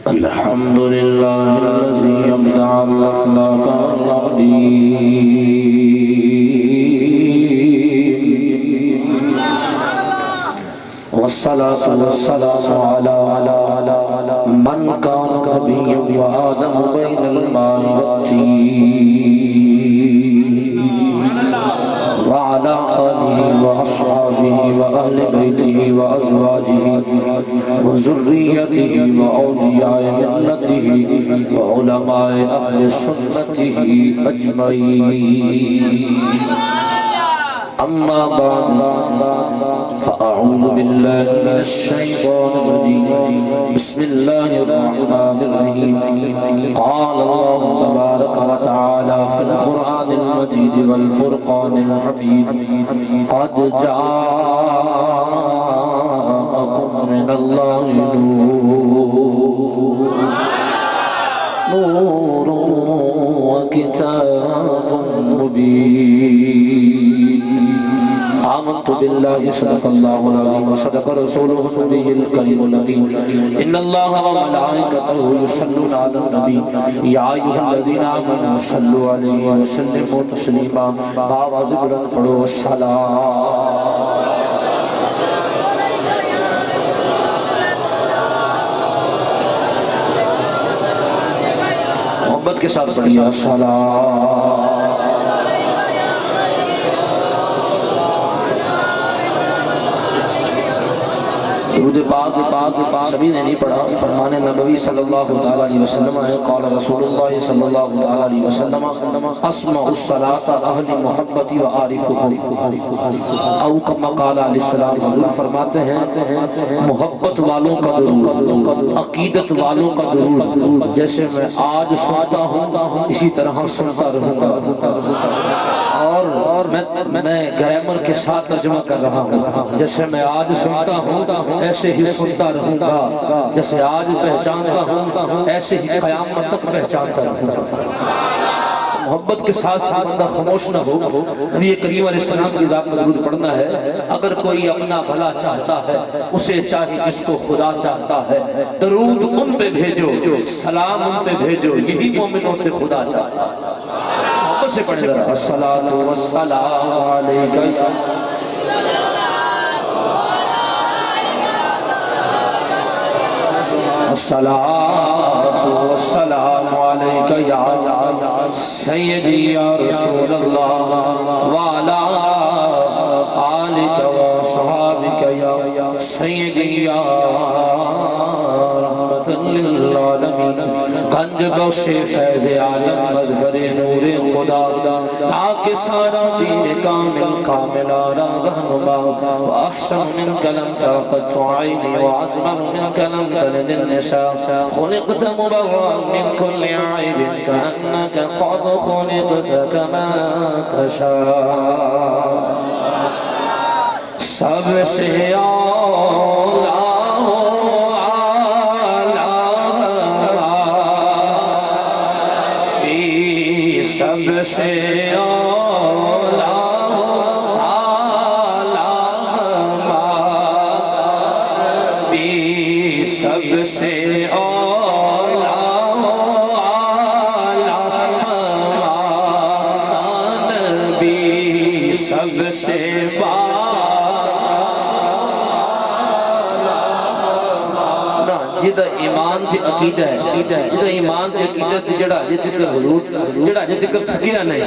الحمد لله الذي أبدع الأخلاق والتقدير والصلاة والسلام على من كان نبيا وآدم بين الماء والطين وعلى آله وأصحابه وأهل بيته وأزواجه وذريته وأولياء ملته وعلماء أهل سنته أجمعين أما بعد فأعوذ بالله من الشيطان الرجيم بسم الله الرحمن الرحيم قال الله تبارك وتعالى في القرآن المجيد والفرقان الحميد قد جاءكم من الله نور وكتاب مبين آمنت بالله صدق الله العظيم وصدق رسوله النبي الكريم الأمين إن الله وملائكته يصلون على النبي يا أيها الذين آمنوا صلوا عليه وسلموا تسليما آواز بلند پڑھو الصلاة محبت کے ساتھ پڑھیے الصلاة درود پاک سبھی نے نہیں پڑھا فرمان نبوی صلی اللہ علیہ وسلم ہے قال رسول اللہ صلی اللہ علیہ وسلم اسمع الصلاة اہل محبتی و عارفهم او کما قال علیہ السلام حضور فرماتے ہیں محبت والوں کا درود عقیدت والوں کا درود جیسے میں آج سنتا ہوں اسی طرح سنتا رہوں گا اور میں گرامر کے ساتھ ترجمہ کر رہا ہوں جیسے میں آج سنتا ہوں ایسے ہی سنتا رہوں گا جیسے آج پہچانتا ہوں ایسے ہی قیامت تک پہچانتا رہوں گا محبت کے ساتھ بندہ خاموش نہ ہو نبی کریم علیہ السلام کی ذات میں درود پڑھنا ہے اگر کوئی اپنا بھلا چاہتا ہے اسے چاہے جس کو خدا چاہتا ہے درود ان پہ بھیجو سلام ان پہ بھیجو یہی مومنوں سے خدا چاہتا ہے محبت سے پڑھ رہا الصلاۃ والسلام علیک یا الصلاة والسلام عليك يا سيدي يا رسول الله وعلى آلك وصحابك يا سيدي يا رحمة للعالمين گنج بخش فیض عالم مظہر نور خدا آکے سارا دین کامل کامل آرا رہنما وأحسن من کلم طاقت عینی وعظمر من کلم دلد النساء خلقت مبرا من كل عیب كأنك قد خلقت كما تشاء سب سے اولا سب سے اولا بھی سب سے اولا بھی سب سے جدہ ایمان سے عقیدہ ہے جدہ ایمان سے عقیدہ ہے جڑا جے ذکر حضور جڑا جے ذکر تھکیا نہیں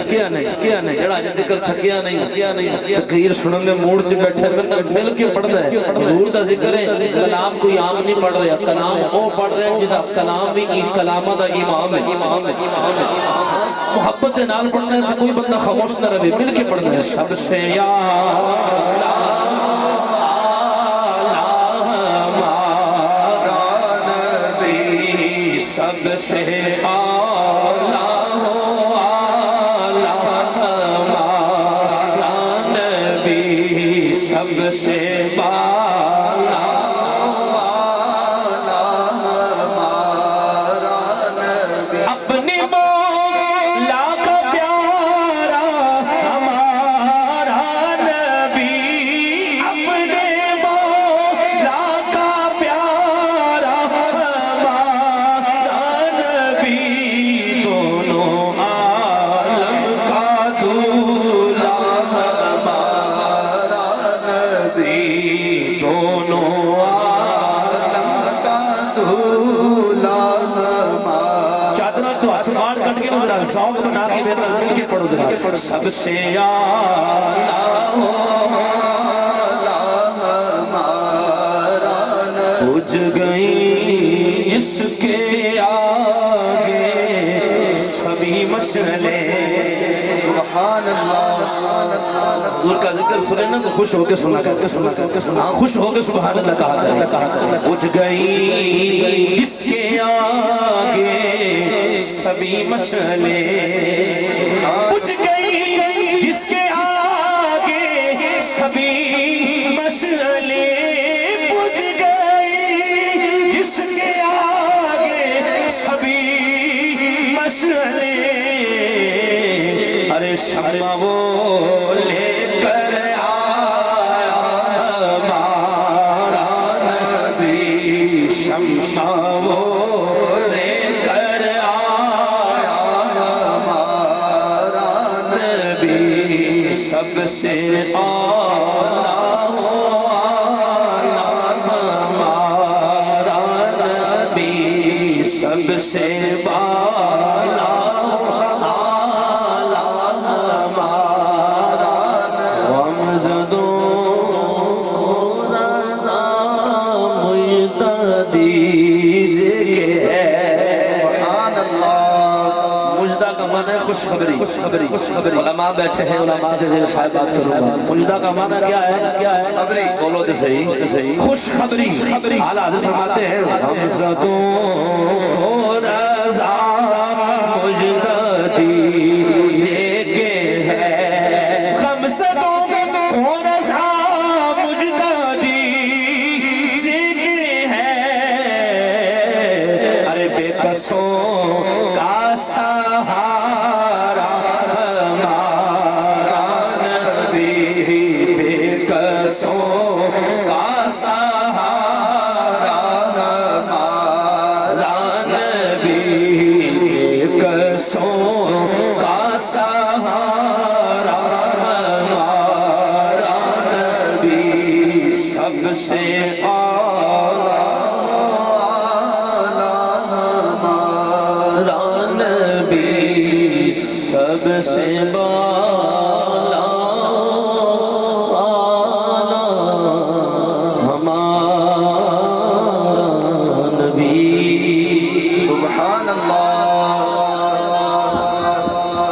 جڑا جے ذکر تھکیا نہیں تقریر سنن میں موڑ سے بیٹھے بندہ مل کے پڑھنا ہے حضور دا ذکر ہے کلام کوئی عام نہیں پڑھ رہا کلام وہ پڑھ رہے ہیں جدہ کلام بھی کلامہ دا امام ہے محبت دے نال پڑھنا ہے تو کوئی بندہ خاموش نہ رہے مل کے پڑھنا ہے سب سے یا سب سے اعلیٰ ہمارا نبی سب سے بالا ہمارا نبی اپنی مولا کا پیارا ہمارا نبی اپنے مولا کا پیارا ہمارا میرے مل کے پڑھو ذرا سب سے اعلیٰ بجھ گئی اس کے آگے سبھی مشعلیں سبحان اللہ حضور کا ذکر سنے نا تو خوش ہو کے سنا ہاں خوش ہو کے سبحان اللہ کہا بجھ گئی اس کے آگے سبھی مشعلیں بجھ گئی جس کے آگے سبھی مشعلیں بجھ گئی جس کے آگے سبھی مشعلیں ارے شمع وہ لے کر آیا ہمارا نبی شمع وہ لے کر آیا ہمارا نبی سب سے اعلیٰ ہمارا نبی سب سے بالا خوشخبری علماء بیٹھے ہیں علماء کے ذریعے صاحب بات کروں گا مجدہ کا معنی کیا ہے بولو تو صحیح خوشخبری اعلیٰ حضرت فرماتے ہیں غمزتوں کو رضا مجدہ دیجئے کہ ہے غمزتوں کو رضا مجدہ دیجئے کہ ہے ارے بے قصوں کا سہارا ہمارا نبی بے قصوں کا سہارا ہمارا نبی بے قصوں کا سہارا ہمارا نبی سب سے سب سے بالا ہمارا نبی سبحان اللہ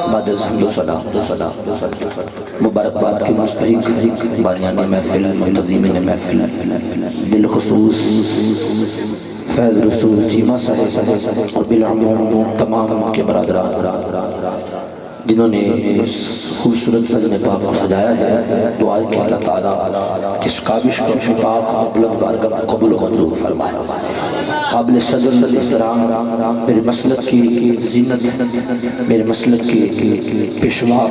بعد الحمد للہ مبارکباد کے مستحق بانیان محفل منتظمین محفل بالخصوص فیض رسول چیمہ صاحب اور بالعموم تمام کے برادران جنہوں نے اس خوبصورت نظم پاک کو سجایا ہے دعا کہ اللہ تعالیٰ کس کابش کو پاک اور بلند بارگاہ قبول و منظور فرمائے قابل صدر احترام میرے مسلک کی زینت میرے مسلک کی پیشوا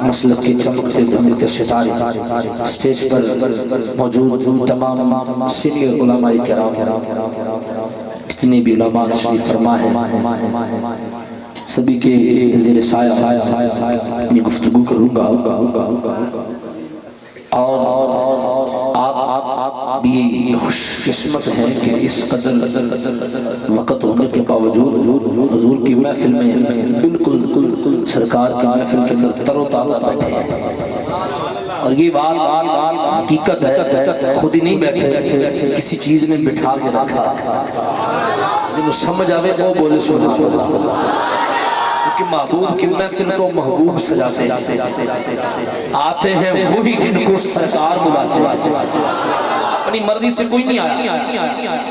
مسلک کے چمکتے دمکتے ستارے اسٹیج پر موجود تمام سینئر علماء کرام جتنے بھی علماء تشریف فرما ہے سبھی کے زیر سایہ اپنی گفتگو کروں گا اور آپ بھی خوش قسمت ہیں کہ اس قدر وقت ہونے کے باوجود حضور کی محفل میں بالکل سرکار کی محفل کے اندر تر و تازہ بیٹھے ہیں اور یہ بات حقیقت ہے خود ہی نہیں بیٹھے کسی چیز نے بٹھا کے رکھا جنہوں سمجھ آوے وہ بولے سبحان کہ محبوب کی محفل کو محبوب سجاتے آتے ہیں وہی جن کو سرکار بلاتے اپنی مرضی سے کوئی نہیں آیا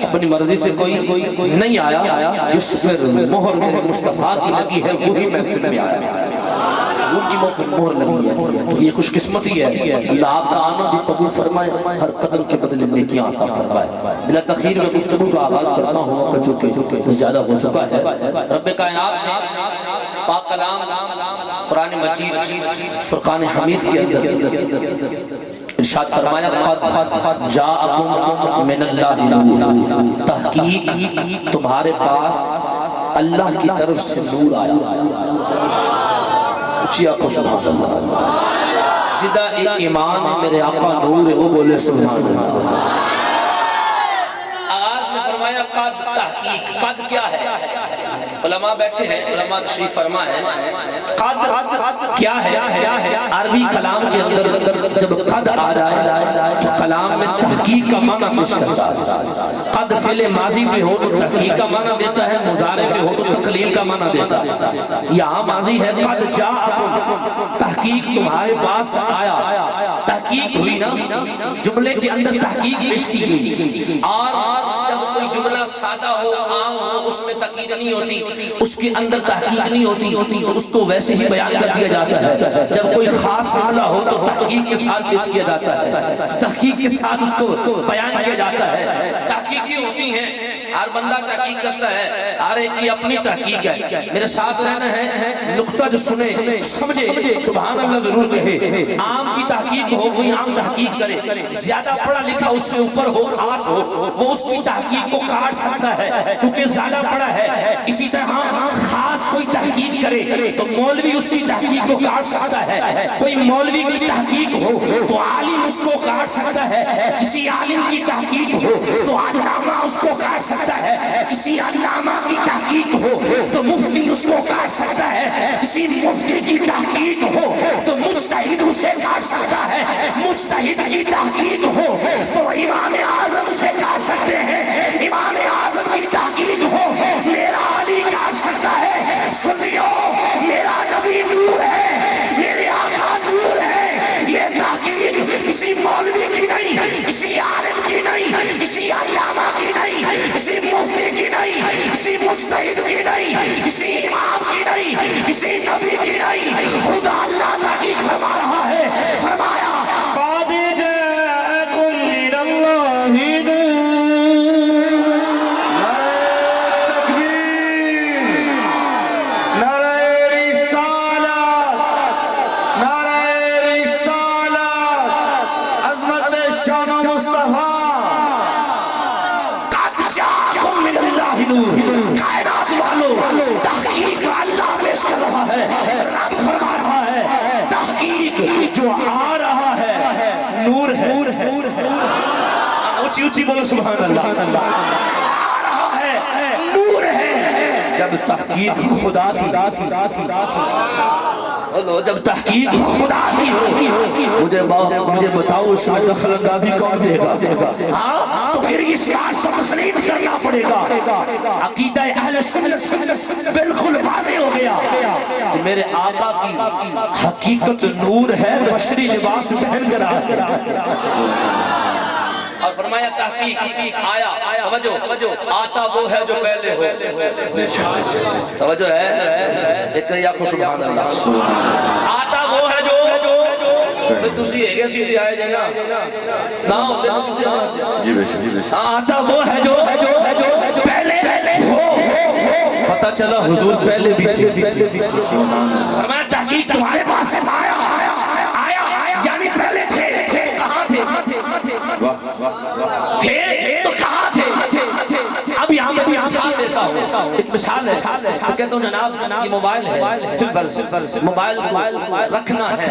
اپنی مرضی سے کوئی نہیں آیا جس پر مہر مصطفیٰ کی لگی ہے وہی محفل میں آیا حضور کی مہر لگی ہے تو یہ خوش قسمتی ہے اللہ آپ کا آنا بھی قبول فرمائے ہر قدم کے بدلے نیکیاں عطا فرمائے بلا تخیر میں گفتگو کا آغاز کرتا ہوں چونکہ زیادہ ہو چکا ہے رب کائنات نے پاک کلام قرآن مجید فرقان حمید کے اندر ارشاد فرمایا قد جاءکم من اللہ نور تحقیق تمہارے پاس اللہ کی طرف سے نور آیا اچھی آقا سبحان اللہ جدہ ایمان میرے آقا نور ہے وہ بولے سبحان اللہ آغاز میں فرمایا قد تحقیق قد کیا ہے علماء بیٹھے ہیں، علماء تشریف فرما ہے۔ قد کیا ہے؟ عربی کلام کے اندر جب قد آ جائے تو کلام میں تحقیق کا معنی پیش کرتا ہے۔ قد فعل ماضی پہ ہو تو تحقیق کا معنی دیتا ہے، مضارع پہ ہو تو تقلیل کا معنی دیتا ہے۔ یہاں ماضی ہے قد جاءکم، تحقیق تمہارے پاس آیا، تحقیق ہوئی نا، جملے کے اندر تحقیق پیش کی گئی۔ اور جب کوئی جملہ سادہ ہو، عام ہو، اس میں تحقیق نہیں ہوتی، اس کے اندر تحقیق نہیں ہوتی تو اس کو ویسے ہی بیان کر دیا جاتا ہے۔ جب کوئی خاص مسئلہ ہو تو تحقیق کے ساتھ پیش کیا جاتا ہے، تحقیق کے ساتھ اس کو بیان کیا جاتا ہے۔ تحقیقی ہوتی ہیں، ہر بندہ تحقیق کرتا ہے، ہر ایک کی اپنی تحقیق ہے۔ میرے ساتھ رہنا ہے، نقطہ جو سنے سمجھے، سبحان اللہ ضرور کہے۔ عام کی تحقیق ہو، کوئی عام تحقیق کرے، زیادہ پڑھا لکھا اس سے اوپر ہو، خاص ہو، وہ اس کی تحقیق کو کاٹ سکتا ہے کیونکہ زیادہ پڑھا ہے۔ اسی طرح خاص کوئی تحقیق کرے تو مولوی اس کی تحقیق کو کاٹ سکتا ہے، کوئی مولوی کی تحقیق ہو تو عالم اس کو کاٹ سکتا ہے، کسی عالم کی تحقیق ہو تو علامہ اس کو کاٹ سکتا ہے، کسی علامہ کی تحقیق ہو تو مفتی اس کو کاٹ سکتا ہے، کسی مفتی کی تحقیق ہو تو مجتہد اسے کاٹ سکتا ہے، مجتہد کی تحقیق ہو تو امام اعظم اسے کاٹ سکتے ہیں، امام اعظم کی تحقیق ہو میرا علی کاٹ سکتا ہے۔ سنیو، میرا نبی نور ہے، میرے آقا نور ہے۔ یہ تحقیق کسی مولوی کی نہیں، کسی عالم کی نہیں، کسی علامہ کی نہیں، کسی مفتی کی نہیں، کسی مجتہد کی نہیں، کسی امام کی نہیں، کسی نبی کی نہیں، خدا اللہ تحقیق فرما رہا ہے۔ فرمایا قد جاءكم من اللہ کائنات والوں، تحقیق اللہ پیش کر رہا ہے، رب فرما رہا ہے، تحقیق جو آ رہا ہے نور ہے۔ اونچی اونچی بولو سبحان اللہ۔ آ رہا ہے نور ہے۔ جب تحقیق خدا کی، جب تحقیق خدا کی ہو، مجھے بتاؤ شاہ دخل اندازی کون دے گا؟ ہاں تو پھر اس بات کو تسلیم کرنا پڑے گا۔ عقیدہ اہل سنت بالکل واضح ہو گیا کہ میرے آقا کی حقیقت نور ہے، بشری لباس پہن کر آیا۔ اور فرمایا تحقیق آیا، توجہ، آتا وہ ہے جو پہلے ہو۔ توجہ ہے، ایک یا خوش سبحان اللہ۔ آتا وہ ہے جو تسی ہے گے سیدھے آئے جائے نا ہوتے نا، آتا وہ ہے جو پہلے ہو۔ پتہ چلا حضور پہلے بھی تھے۔ فرمایا تحقیق تمہارے پاس سے آیا یعنی پہلے تھے، کہاں تھے؟ تھے تو کہاں تھے؟ اب یہاں میں بھی مثال دیتا ہوں، ایک مثال ہے۔ تو کہتا ہوں جناب یہ موبائل ہے، موبائل رکھنا ہے،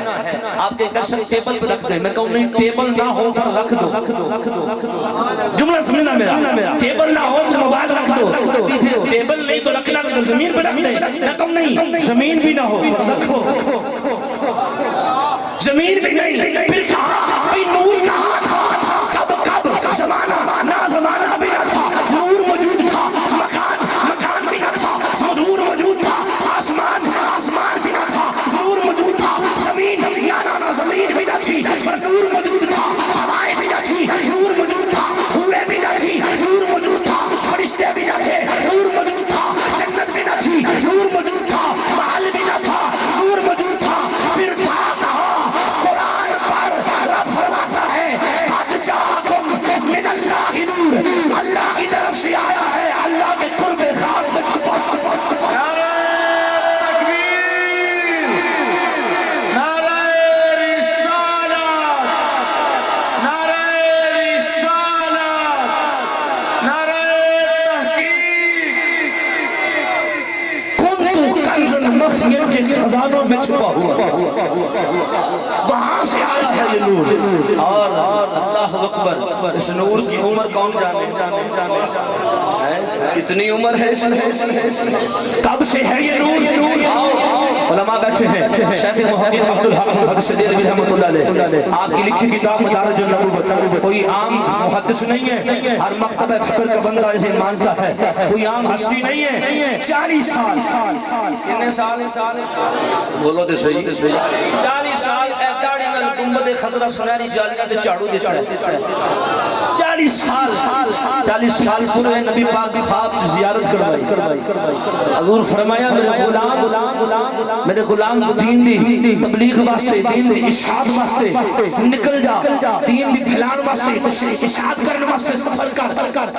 آپ کے کشن ٹیبل پہ رکھ دیں۔ میں کہوں نہیں، ٹیبل نہ ہو تو رکھ دو۔ جملہ سمجھنا میرا، ٹیبل نہ ہو تو موبائل رکھ دو۔ ٹیبل نہیں تو رکھنا بھی تو زمین پہ رکھ دیں۔ میں کہوں نہیں، زمین بھی نہ ہو رکھو، زمین بھی نہیں۔ پھر کہاں بھئی نور کہاں تھا؟ کب زمانہ نہ زمانہ بھی نہ تھا، نور موجود تھا، مکان بھی نہ تھا، نور موجود تھا، آسمان بھی نہ تھا، نور موجود تھا، زمین نہ زمین بھی نہ تھی پر نور موجود تھا، ہوائیں بھی نہ تھی، نور موجود تھا، ہوئے بھی نہ تھی، نور موجود تھا، فرشتے بھی نہ تھے، نور موجود تھا، جنت بھی نہ تھی، نور موجود تھا، محل بھی نہ تھا، نور موجود تھا۔ پھر تھا کہاں؟ قرآن پر رب فرماتا ہے قد جاءکم من اللہ نور، اللہ کی طرف سے آیا ہے، اللہ کے قرب خاص میں چھپا۔ نعرہ تکبیر، نعرہ رسالت، نعرہ رسالت، نعرہ تحقیق۔ کنت کنز مخفیا کے خزانوں میں چھپا ہوا، وہاں سے آیا ہے یہ نور۔ اور اللہ اکبر، اس نور کی عمر کون جانے؟ کتنی عمر ہے کب سے ہے یہ نور؟ علماء بیٹھے ہیں، شیخ محقق عبدالحق محدث دہلوی رحمۃ اللہ علیہ، آپ کی لکھی کتاب مدارج النبوۃ، کوئی عام محدث نہیں ہے، ہر مکتبہ فکر کا بندہ اسے مانتا ہے، کوئی عام ہستی نہیں ہے۔ 40 سال، کتنے سال؟ بولو تے صحیح، 40 سال اے داڑھی نال گنبد خضرا سنہری جالیاں تے جھاڑو دیتا ہے۔ 40 سال پورے نبی پاک کی خواب کی زیارت کروائی، حضور فرمایا میرے غلام دین دی تبلیغ واسطے، دین دی اشاعت واسطے نکل جا، دین دی پھیلان واسطے، اشاعت کرنے واسطے سفر کر۔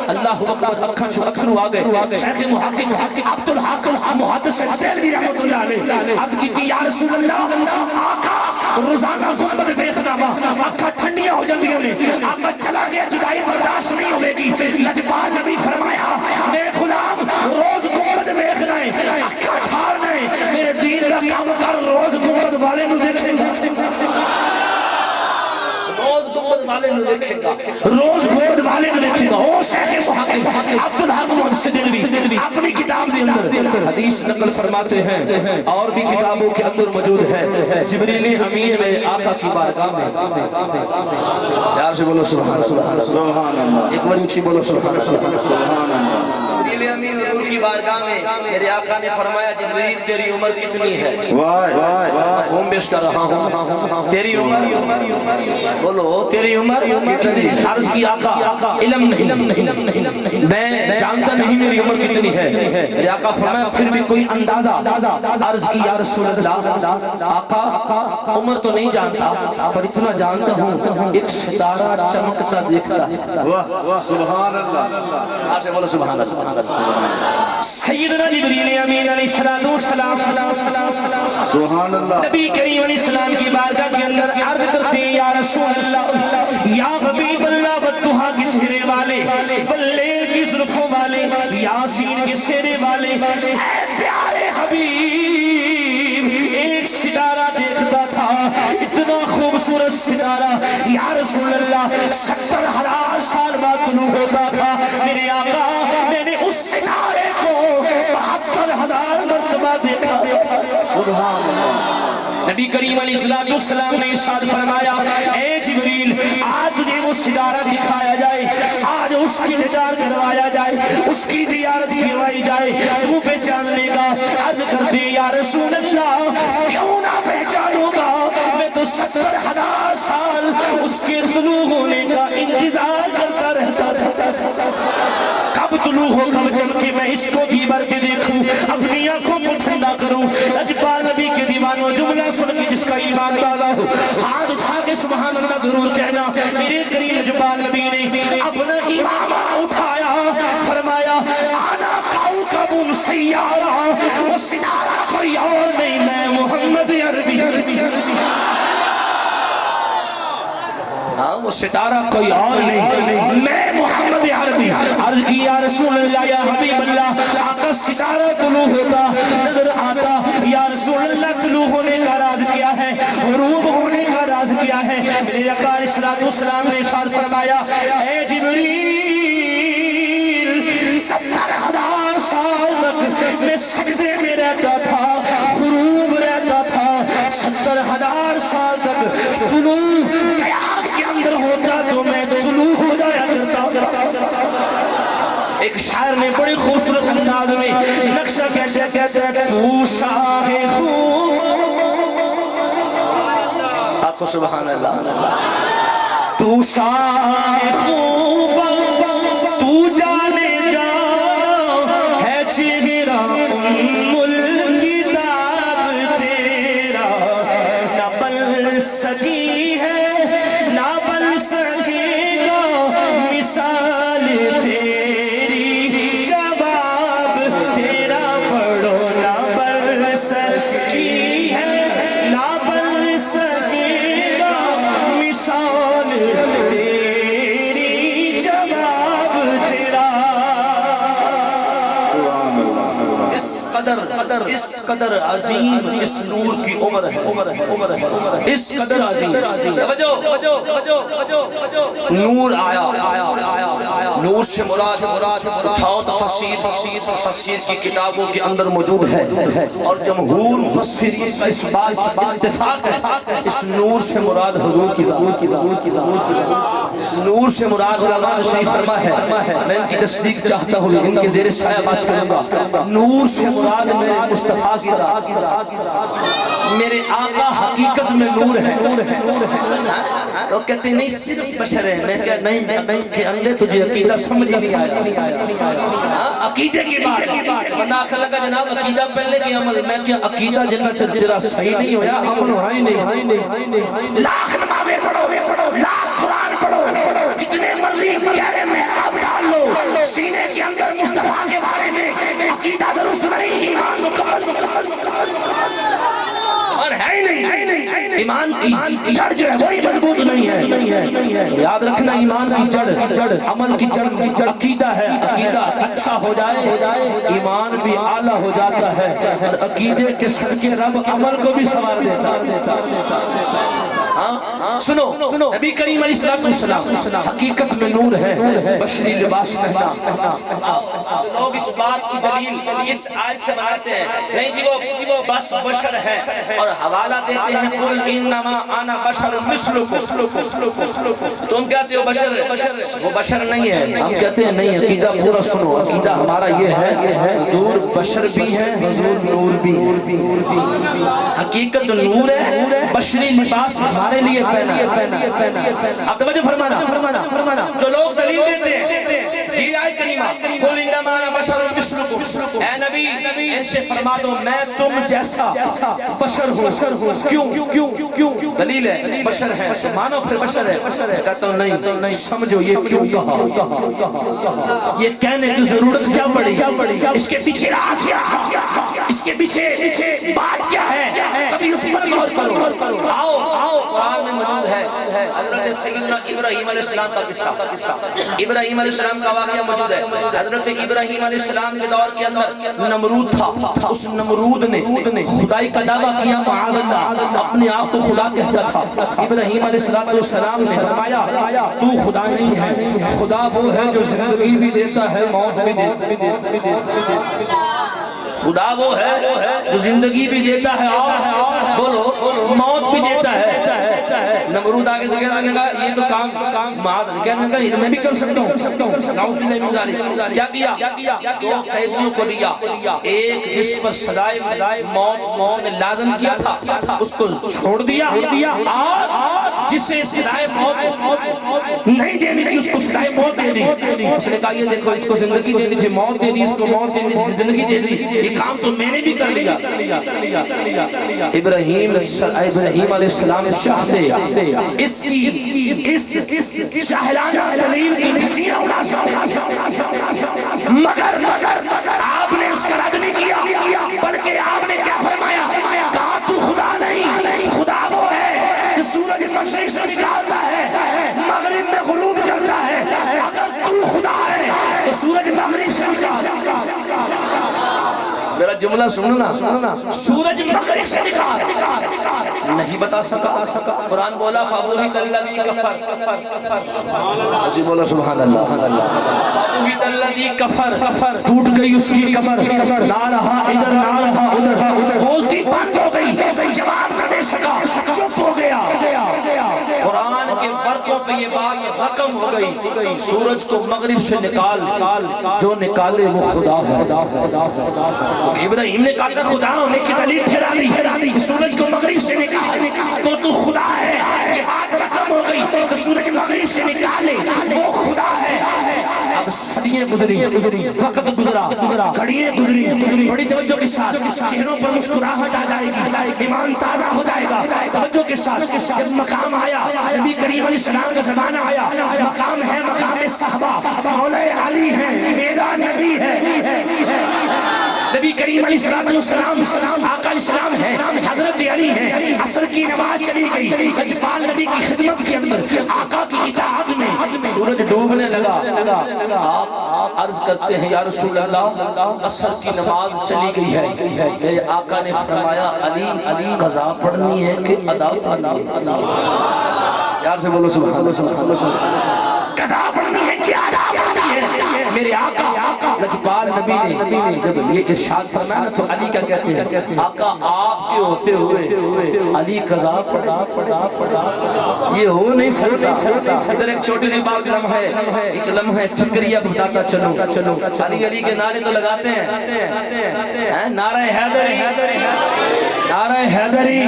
اللہ اکبر، اکھاں چوں اتھرو آ گئے۔ شیخ محقق عبدالحق محدث دہلوی رحمۃ اللہ علیہ عرض کی یا رسول اللہ، آقا روزانہ غربت دیکھنا وا، اکھاں ٹھنڈیاں ہو جاندیاں نے، آقا چلا گیا، جدائی برداشت نہیں ہوے گی۔ لجپال نبی فرمایا میرے غلام روز غربت دیکھنا ہے، اکھاں ٹھارنا ہے، میرے دین کا کام کر، روز غربت والے نو دیکھے گا، روز غربت والے نو دیکھے گا، روز غربت والے نو دیکھے گا۔ او شیخ محقق عبدالحق محدث دہلوی اپنی کتاب کے اندر حدیث نقل فرماتے ہیں، اور بھی کتابوں کے اندر موجود ہے، جبریل امین میں آقا کی بارگاہ میں، یار سے بولو سبحان اللہ، ایک بار اونچی بولو سبحان اللہ۔ جبریل امین حضور کی بارگاہ میں میرے آقا نے فرمایا جبریل تیری عمر کتنی ہے؟ مفہوم پیش کر رہا ہوں، تیری عمر، بولو تیری عمر کتنی؟ عرض کی آقا علم نہیں، میں جانتا نہیں میری عمر کتنی ہے۔ میرے آقا فرمایا پھر بھی کوئی اندازہ؟ عرض کی یا رسول اللہ، آقا عمر تو نہیں جانتا پر اتنا جانتا ہوں ایک ستارہ چمکتا دیکھتا ہے۔ سبحان اللہ، آج بولو سبحان اللہ۔ سیدنا جبریل امین علیہ السلام سبحان اللہ، نبی کریم علیہ السلام کی بارگاہ کے اندر عرض کرتے ہیں یا رسول اللہ، یا حبیب اللہ، بدوہا کے چہرے والے، واللیل کی زلفوں والے، یاسین کے سیرے والے، اے پیارے حبیب، ایک ستارہ دیکھتا تھا، اتنا خوبصورت ستارہ، یا رسول اللہ 70,000 سال بعد طلوع ہوتا تھا۔ میرے آقا میں نے اس ستارے کو 72,000 مرتبہ دیکھا۔ سبحان اللہ۔ نبی کریم علیہ السلام نے ارشاد فرمایا اے جبریل، آج تجھے وہ ستارہ دکھایا جائے، آج اس کی دیدار کروایا جائے، اس کی زیارت کروائی جائے، تو پہچان لے گا۔ عرض کرتے یا رسول اللہ، کیوں نہ پہچانوں گا، میں تو 70,000 سال اس کے طلوع ہونے کا انتظار کرتا رہتا تھا، کب طلوع ہو کب چمکے میں اس کو بھی بھر کے دیکھوں، اپنی آنکھوں کو ٹھنڈا کروں۔ لجپال نبی کے دیوانوں جملہ سن کے جس کا ایمان تازہ ہو ہاتھ اٹھا کے سبحان اللہ ضرور کہنا۔ میرے کریم لجپال نبی نے اپنا امامہ اٹھایا، فرمایا انا کوكب سیارہ، وہ ستارہ کوئی اور نہیں، میں محمد عربی، وہ ستارہ کوئی اور نہیں، میں محمد عربی۔ عرض کی یا رسول اللہ، یا حبیب اللہ، آقا ستارہ طلوع ہوتا نظر آتا، یا رسول اللہ طلوع ہونے کا راز کیا ہے، غروب ہونے کا راز کیا ہے؟ میرے آقا علیہ السلام نے ارشاد فرمایا اے جبریل، 70,000 سال تک میں سجدے میں رہتا تھا، غروب رہتا تھا، 70,000 سال تک طلوع قیام کے اندر ہوتا تو میں طلوع ہو جایا کرتا تھا۔ ایک شاعر نے بڑی خوبصورت انداز میں نقشہ کہتے ہیں تو شاہ خوب، آقا سبحان اللہ، تو شاہ خوب، تو جانے جا ہے چہرہ ام الکتاب تیرا، نہ بن سکی ہے نہ بن سکے گا مثال تیری، جواب تیرا پڑھو، نہ بن سکی ہے نہ بن سکے گا مثال تیری، جواب اس قدر عظیم اس نور کی عمر ہے، اس قدر عظیم۔ نور آیا، نور سے مراد اٹھاؤ تفسیر کی کتابوں کے اندر موجود ہے، اور جمہور مفسرین کا اس بات پر اتفاق ہے اس نور سے مراد حضور کی ذات، نور سے مراد علماء نے صحیح فرما ہے، میں ان کی تصدیق چاہتا ہوں، ان کے زیر سایہ بات کروں گا۔ نور سے مراد میرے مصطفیٰ کی ذات، میرے آقا حقیقت میں نور ہے۔ لوگ کہتے ہیں نہیں صرف بشر ہے، میں کہا نہیں کہ اندھے تجھے عقیدہ سمجھ ہی نہیں آیا، عقیدے کی بات ورنہ آخر لگا جناب عقیدہ پہلے کی عمل، میں کیا عقیدہ جنہ تیرا صحیح نہیں ہویا عمل ہو ہی نہیں۔ لاکھ نمازیں پڑھو، لاکھ قرآن پڑھو، جتنے مرضی چہرے میں آپ ڈال لو، سینے کے اندر مصطفیٰ کے بارے میں عقیدہ درست نہیں، ایمان مکمل اور ہے ہی نہیں، ایمان کی جڑ جو ہے وہی مضبوط نہیں ہے۔ یاد رکھنا ایمان کی جڑ، عمل کی جڑ عقیدہ ہے، عقیدہ اچھا ہو جائے ایمان بھی اعلیٰ ہو جاتا ہے، اور عقیدے کے صدقے رب عمل کو بھی سنوار دیتا ہے۔ سنو، نبی کریم علیہ السلام حقیقت میں نور ہے، بشری لباس پہنا۔ لوگ اس بات کی دلیل اس آیت سے بناتے ہیں، نہیں جی وہ بس بشر ہے، اور حوالہ دیتے ہیں قل انما انا بشر مثلکم، تم کہتے ہو بشر، وہ بشر نہیں ہے، ہم کہتے ہیں نہیں، عقیدہ پورا سنو، عقیدہ ہمارا یہ ہے حضور بشر بھی ہے، حضور نور بھی ہے، حقیقت نور ہے، بشری لباس ہمارے لیے پہنا ہے۔ اب توجہ فرمانا، جو لوگ دلیل دیتے ہیں یہ آیت کریمہ قل انما انا بشر مثلکم، اے نبی ان سے فرما دو میں تم جیسا بشر ہوں۔ کیوں دلیل ہے بشر ہے، مانو پھر بشر ہے، کہتا ہوں نہیں، سمجھو یہ کیوں کہا، یہ کہنے کی ضرورت کیا پڑی، اس کے پیچھے راز کیا، اس کے پیچھے بات کیا ہے، کبھی اس پر غور کرو۔ آؤ قرآن میں موجود ہے حضرت سیدنا ابراہیم علیہ السلام کا قصہ، ابراہیم علیہ السلام کا واقعہ موجود ہے۔ حضرت ابراہیم علیہ السلام کے دور کے اندر نمرود تھا، اس نمرود نے خدائی کا دعویٰ کیا، معاذ اللہ اپنے آپ کو خدا کہتا تھا۔ ابراہیم علیہ السلام نے فرمایا تو خدا نہیں ہے، خدا وہ ہے جو زندگی بھی دیتا ہے موت بھی دیتا ہے، خدا وہ ہے جو زندگی بھی دیتا ہے اور بولو موت بھی دیتا ہے۔ نمرود آگے سے کہنے لگا یہ تو کام معاذ کہنے لگا میں بھی کر سکتا ہوں، نعوذ باللہ من ذالک۔ کیا کیا؟ دو قیدیوں کو لیا، ایک جس پر سزائے موت نے لازم کیا تھا اس کو چھوڑ دیا، اور جسے سزائے موت نہیں دینی تھی اس کو سزائے موت دے دی۔ اس نے کہا یہ دیکھو اس کو زندگی دینی تھی موت دے دی، اس کو موت دینی تھی زندگی دے دی، یہ کام تو میں نے بھی کر لیا۔ ابراہیم علیہ السلام چاہتے اس کی شاہرانہ دلیل کی دھجیاں اڑا سکتے، مگر آپ نے اس کا رد نہیں کیا، بلکہ آپ نے کیا فرمایا، کہا تو خدا نہیں، خدا وہ ہے کہ سورج مشرق سے نکالتا ہے مغرب میں غروب کرتا ہے، اگر تو خدا ہے تو سورج مغرب سے نکالتا ہے۔ میرا جملہ سننا، سورج مغرب سے نکال نہیں بتا سکا، قرآن بولا فَبُهِتَ الَّذِي كَفَرَ، جی بولا سبحان اللہ، فَبُهِتَ الَّذِي كَفَرَ، ٹوٹ گئی اس کی کمر، نہ رہا ادھر نہ رہا ادھر، بولتی بند ہو گئی، جواب نہ دے سکا، چپ ہو گیا۔ قرآن کے برقوں پہ یہ بات رقم ہو گئی، سورج کو مغرب سے نکال، جو نکالے وہ خدا ہے۔ ابراہیم نے کہا خدا ہونے کی دلیل پھیرا دی، سورج کو مغرب سے نکال تو خدا ہے، یہ بات رقم ہو گئی، تو سورج مغرب سے نکالے وہ خدا ہے۔ اب صدیاں گزری، وقت گزرا، گھڑیاں گزری، بڑی توجہ کے ساتھ چہروں پر مسکراہٹ آ جائے گی، ایمان تازہ ہو جائے گا۔ توجہ کے ساتھ جب مقام آیا، نبی کریم علیہ السلام کا زمانہ آیا، مقام ہے مقام صحابہ، مولا علی ہے، میرا نبی ہے، نبی کریم علیہ السلام آقا السلام ہے، حضرت علی ہے، عصر کی نماز چلی گئی، لجپال نبی کی خدمت کے اندر آقا کی اطاعت میں سورج ڈوبنے لگا، آپ عرض کرتے ہیں یا رسول اللہ عصر کی نماز چلی گئی ہے، میرے آقا نے فرمایا علی قضا پڑھنی ہے کہ ادا پڑھنی ہے؟ یار سے بولو سبحان اللہ، قضا پڑھنی ہے کہ ادا پڑھنی ہے؟ میرے آقا لجپال نبی نے جب یہ ارشاد فرمایا نا تو علی کیا کہتے ہیں؟ آقا آپ کے ہوتے ہوئے علی قضا پڑھا یہ ہو نہیں سکتا۔ ادھر ایک چھوٹی سی بات لمحہ ہے، ایک لمحہ فکریہ بتاتا چلو، علی تو لگاتے ہیں، نعرہ حیدری، نعرہ حیدری۔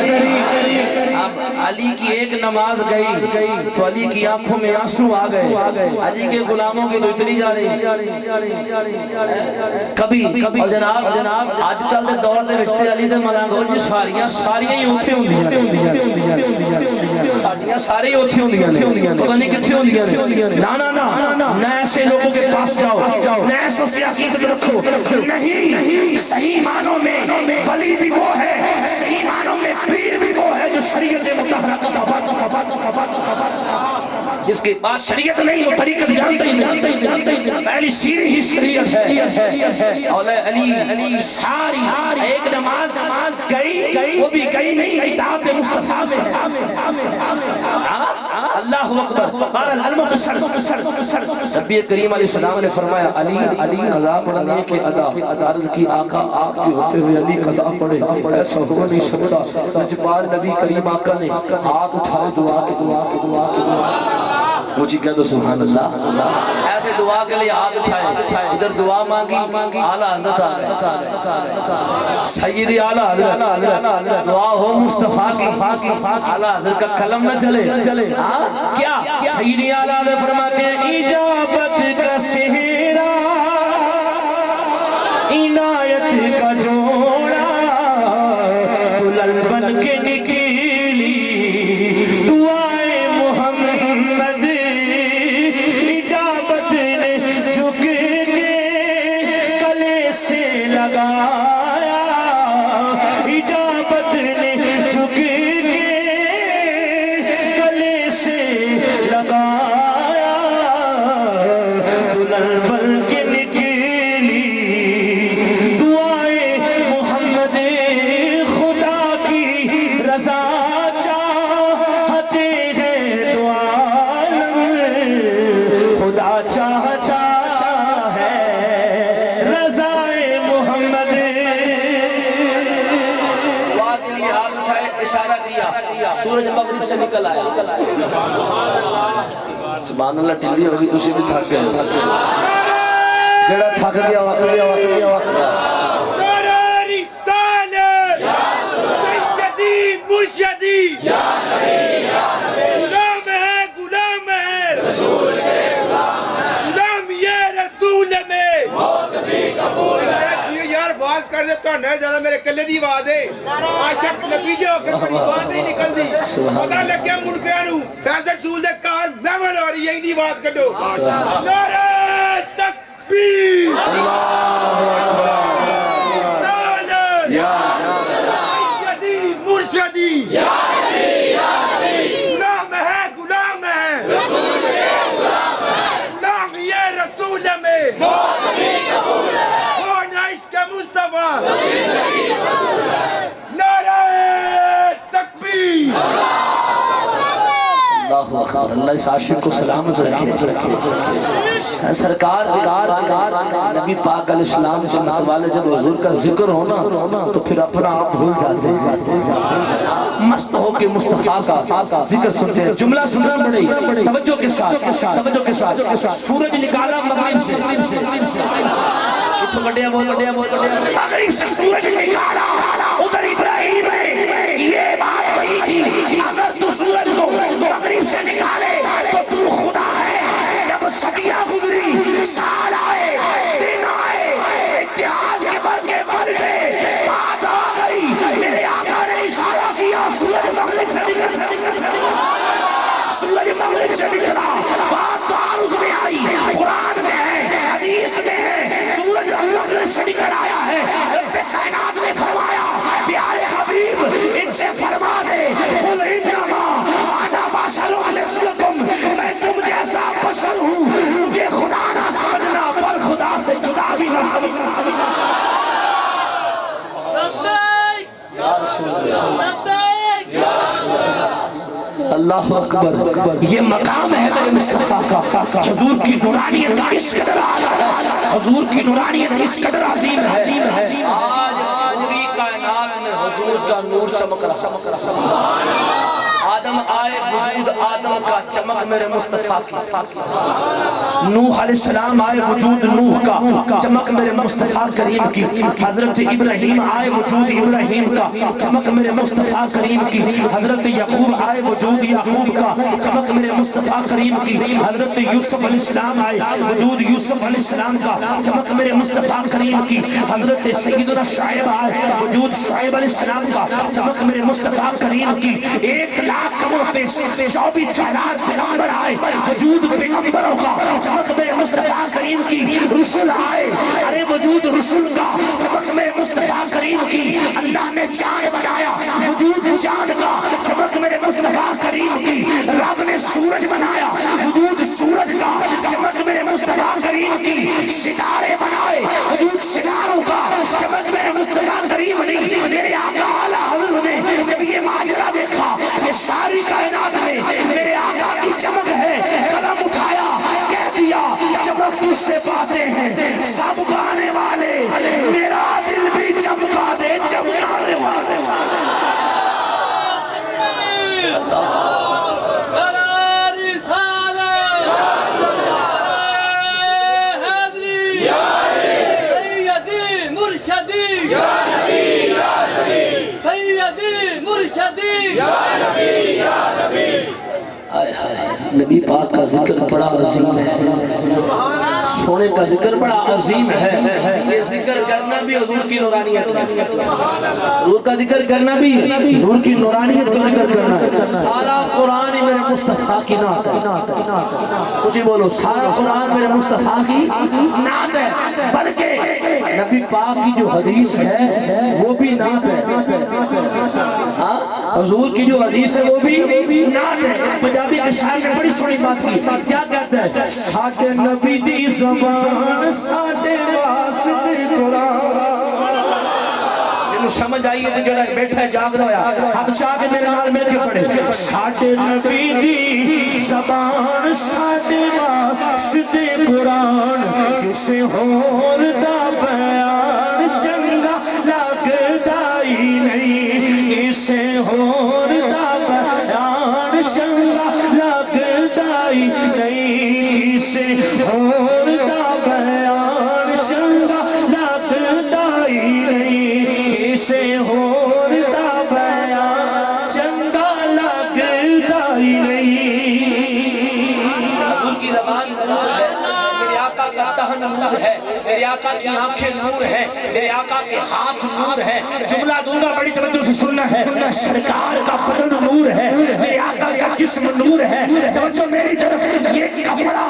اب علی کی ایک نماز گئی تو علی کی آنکھوں میں آنسو آ گئے، علی کے غلاموں کی تو اتنی جا رہی کبھی اور جناب آج کل دے دور دے رشتے علی دے ملانگوں یہ ساریاں ہی اوتھے ہوندیاں ساری اوتھے ہوندیاں پتہ نہیں کتھے ہوندیاں نہ ایسے لوگوں کے پاس جاؤ، نہ ایسا سیاسی سے رکھو، نہیں صحیح معنوں میں ولی بھی وہ ہے، صحیح معنوں میں پیر بھی وہ ہے جو شریعت مطابق جس کے پاس شریعت نہیں وہ طریقت جانتا ہی نہیں، پہلی سیدھی ہی شریعت ہے۔ اولا علی ساری ایک نماز گئی، وہ بھی گئی نہیں کتاب مصطفیٰ میں اللہ اکبر نبی کریم علیہ السلام نے فرمایا علی قضا پڑھنے کے ادا، عرض کی آقا آپ کے ہوتے ہوئے علی قضا پڑھے، ایسا ہو نہیں سکتا۔ جبار نبی کریم آقا نے ہاتھ اٹھائے دعا کے مجھے کہہ دو سبحان اللہ، ایسے دعا کے لئے ہاتھ اٹھائے، ادھر دعا مانگی، اعلیٰ حضرت آ گئے، سیدی اعلیٰ حضرت، دعا ہو مصطفیٰ کی، اعلیٰ حضرت کا کلم نہ چلے، کیا سیدی اعلیٰ حضرت فرماتے ہیں اجابت کا سہرا عنایت کا جوڑا دلہن بن کے نکلی دعائے محمد، اجابت نے جھک کے گلے سے لگایا، اجابت نے جھک کے گلے سے لگایا، دلہن بن کے نکلی دعائے محمد، خدا کی رضا چاہتے ہیں دو عالم، خدا چاہتا ہے رضائے محمد۔ دعا کے لیے ہاتھ اٹھائے، اشارہ کیا، سورج مغرب سے نکل آیا، سبحان اللہ، ٹلی ہوگی اسی بھی تھک گئے، جڑا تھک گیا زیادہ میرے کلے دی آواز ہے عاشق نبی جو کہ کوئی آواز نہیں نکل دی پتہ لگیا منکرانو فیض رسول دے کار محمل ہو رہی ہے دی آواز کٹو نعرہ تکبیر سیدی مرشدی غلام ہے رسول کے غلام یہ رسول میں موت بھی قبول ہے مصطفیٰ نعرہ تکبیر، اللہ اکبر، اللہ اس عاشق کو سلامت رکھے۔ سرکار نبی پاک علیہ السلام کے متوالے جب حضور کا ذکر ہونا تو پھر اپنا آپ بھول جاتے ہیں، مست ہو کے مصطفیٰ کا ذکر سنتے ہیں۔ جملہ سننا پڑے توجہ کے ساتھ، سورج نکالا مغرب سے، مغرب سے سورج نکالا، ادھر ابراہیم نے یہ بات کہی تھی اگر تو سورج کو مغرب سے نکالے تو تو خدا ہے۔ جب صدیاں گزری، سال آئے، دن آئے، اتحاد کے برقے پلٹے، بات آ گئی، میرے آقا نے اشارہ کیا سورج مغرب سے نکلا، سورج مغرب سے نکلا، بات تو عروض میں آئی، قرآن میں ہے، حدیث میں ہے، سورج مغرب سے نکل آیا ہے۔ رب کائنات نے فرمایا پیارے حبیب ان سے فرما دے قل انما انا بشر مثلکم اللہ اکبر، یہ مقام ہے میرے مصطفیٰ کا، حضور کی نورانیت اس قدر اعلیٰ ہے، حضور کی نورانیت اس قدر عظیم ہے، آج پوری کائنات میں حضور کا نور چمک رہا۔ آدم آئے وجود آدم کا چمک میرے مصطفیٰ کی، نوح علیہ السلام آئے وجود نوح کا چمک میرے مصطفیٰ کریم کی، حضرت ابراہیم آئے وجود ابراہیم کا چمک میرے مصطفیٰ کریم کی، حضرت یعقوب آئے وجود یعقوب کا چمک میرے مصطفیٰ کریم کی، حضرت یوسف علیہ السلام آئے وجود یوسف علیہ السلام کا چمک میرے مصطفیٰ کریم کی، حضرت سیدنا شعیب آئے وجود شعیب علیہ السلام کا چمک میرے مصطفیٰ کریم کی، 1,00,000 کموں پہ 24,000 پیغمبر آئے وجود پیغمبروں کا چمک میرے مصطفیٰ کریم کی، رسول آئے ارے وجود رسول کا چمک میرے مصطفیٰ کریم کی، اللہ نے چاند بنایا وجود چاند کا چمک میرے مصطفیٰ کریم کی، رب نے سورج بنایا وجود سورج کا چمک میرے مصطفیٰ کریم کی، ستارے بنائے وجود ستاروں کا چمک میرے مصطفیٰ کریم کی، میرے آقا اعلیٰ حضرت نے جب یہ ماجرا دیکھا کہ ساری کائنات میں میرے آقا کی چمک ہے، قدم اٹھایا کہہ دیا چمک تجھ سے پاتے ہیں سب گانے والے، میرا دل بھی چمکا دے چمکانے والے۔ نبی پاک کا ذکر بڑا عظیم ہے، سونے کا ذکر بڑا عظیم ہے، یہ ذکر کرنا بھی حضور کی نورانیت ہے، حضور کا ذکر کرنا بھی حضور کی نورانیت کا ذکر کرنا ہے۔ سارا قرآن ہی میرے مصطفیٰ کی نعت ہے، کچھ بولو، سارا قرآن میرے مصطفیٰ کی نعت ہے، بلکہ نبی پاک کی جو حدیث ہے وہ بھی نعت ہے، حضور کی جو حدیث ہے وہ بھی نعت ہے۔ پنجابی کے شاعر نے بڑی سونی بات کی، کیا کہتا ہے؟ ساڈے نبی دی زبان ساڈے واسطے قرآن، جنہوں سمجھ آئی ہے جڑا بیٹھا ہے جاگ رہا ہے ہاتھ چاہ کے میرے نال مل کے پڑھے، ساڈے نبی دی زبان ساڈے واسطے قرآن، کسے ہور دا بیان چنگا لگدا ہی نہیں، اسے ہور دا بیان چنگا لگدا ہی نہیں، اسے ہور دا بیان چنگا لگدا ہی نہیں، اسے ہور دا بیان چنگا لگدا ہی نہیں۔ حضور کی زبان نور ہے، میرے آقا کا دہن نور ہے، میرے آقا کی آنکھیں نور ہیں، میرے آقا کے ہاتھ نور ہے، جملہ دوں گا بڑی توجہ سے سننا ہے، سرکار کا بدن نور ہے، میرے آقا کا جسم نور ہے، توجہ میری طرف، یہ کپڑا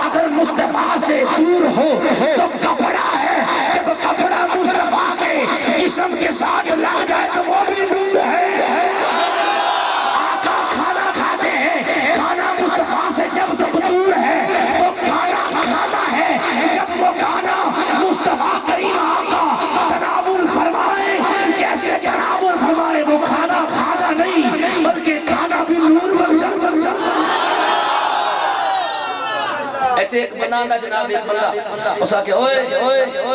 اگر مصطفیٰ سے دور ہو تو کپڑا ہے، جب کپڑا مصطفیٰ کے جسم کے ساتھ لگ جائے تو وہ بھی نور ہے۔ آقا کھانا کھاتے ہیں، کھانا مصطفیٰ سے جب تک دور ہے وہ کھانا ہے، جب وہ کھانا مصطفیٰ کریم آقا تناول فرمائے، کیسے تناول فرمائے، وہ کھانا نہیں بلکہ کھانا بھی نور بن جاتا۔ ایسے ایک بندہ کا جناب ایک بندہ اس آکے اوئے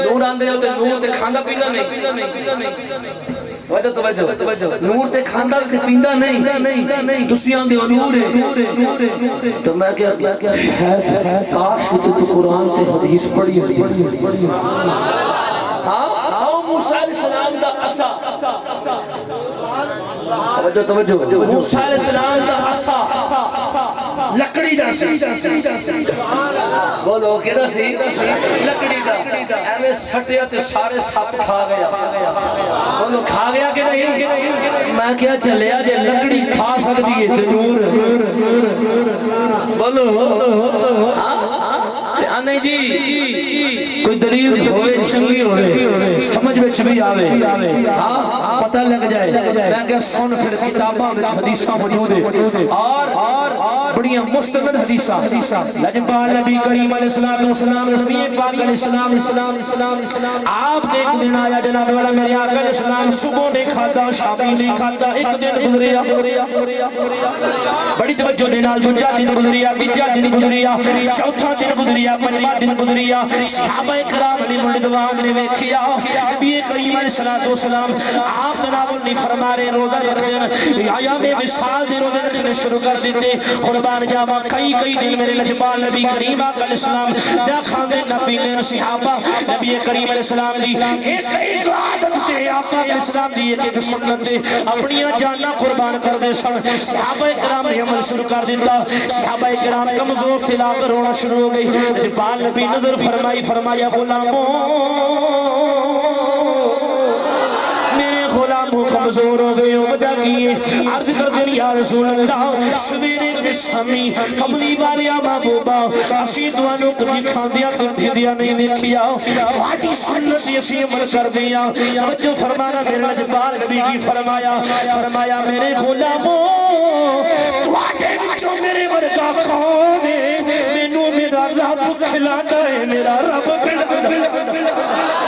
نور آندے ہوتے نور تے کھاندہ پیندہ نہیں، توجہ نور تے کھاندہ پیندہ نہیں، تسی آندے ہو نور ہے، تو میں کیا کاش کہ تو قرآن تے حدیث پڑھی آؤ موسیٰ علیہ السلام دا عصا، توجہ موسیٰ علیہ السلام دا عصا لکڑی دا سی، بولو کیڑا سی؟ لکڑی دا، ایویں سٹیا تے سارے سپ کھا گیا، بولو کھا گیا کہ نہیں؟ میں کیا چلیا جے لکڑی کھا سکتی ہے تے نور، بولو نہیں جی، کوئی دلیل ہوئے چنگی ہوئے سمجھ میں بھی آوے، پتہ لگ جائے، میں کہ سن پھر کتاباں میں حدیثاں موجود ہے، اور بڑیاں مستند حدیثاں لجپال نبی کریم علیہ السلام نبی پاک علیہ السلام آپ دیکھ دن آیا جناب والا میرے آقا علیہ السلام صبح نہیں کھاتا شامی نہیں کھاتا ایک دن گزریا بڑی توجہ دینا دوجا دن گزریا تیجا دن گزریا چوتھا دن گزریا پنجواں دن گزریا صحابہ کرام علی مردوان نے ویکھیا نبی کریم علیہ السلام آپ تناول نہیں فرما رہے روزہ رکھنے ایام وصال دے روزے رکھنے شروع کر دیتے قربان جاوا کئی دن میرے لجپال نبی کریم آقا علیہ السلام نہ کھاندے نہ پیندے صحابہ نبی کریم علیہ السلام دی ایک عادت تے آقا علیہ السلام دی ایک سنت تے اپنی جاناں قربان کر دے سن صحابہ کرام نے عمل شروع کر دیتا صحابہ کرام کمزور سے لا کر رونا شروع ہو گئی لجپال نبی نظر فرمایا غلاموں کمزور ہو گئے وجہ کیے عرض کر دیں یا رسول اللہ سویرے کے شامی قبلی والیا محبوبہ اسی دوانوں کدی کھاندیا پھیدیا نہیں دیکھیا تھوڑی سنت اسی عمل کر دیا توجہ فرمانا میرے لجپال نبی کی فرمایا میرے غلاموں تھوڑے بچوں میرے ورگا کھاؤ دے مینوں میرا رب کھلاتا ہے میرا رب کھلاتا ہے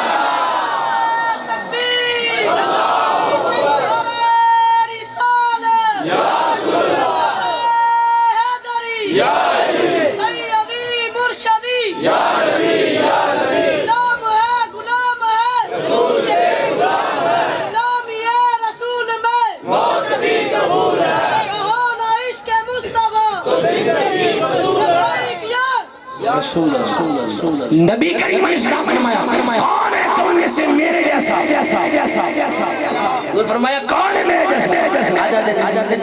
نبی کریم علیہ السلام فرمایا کون ہے تو میں سے میرے جیسا فرمایا کون ہے میرے جیسا آجا دے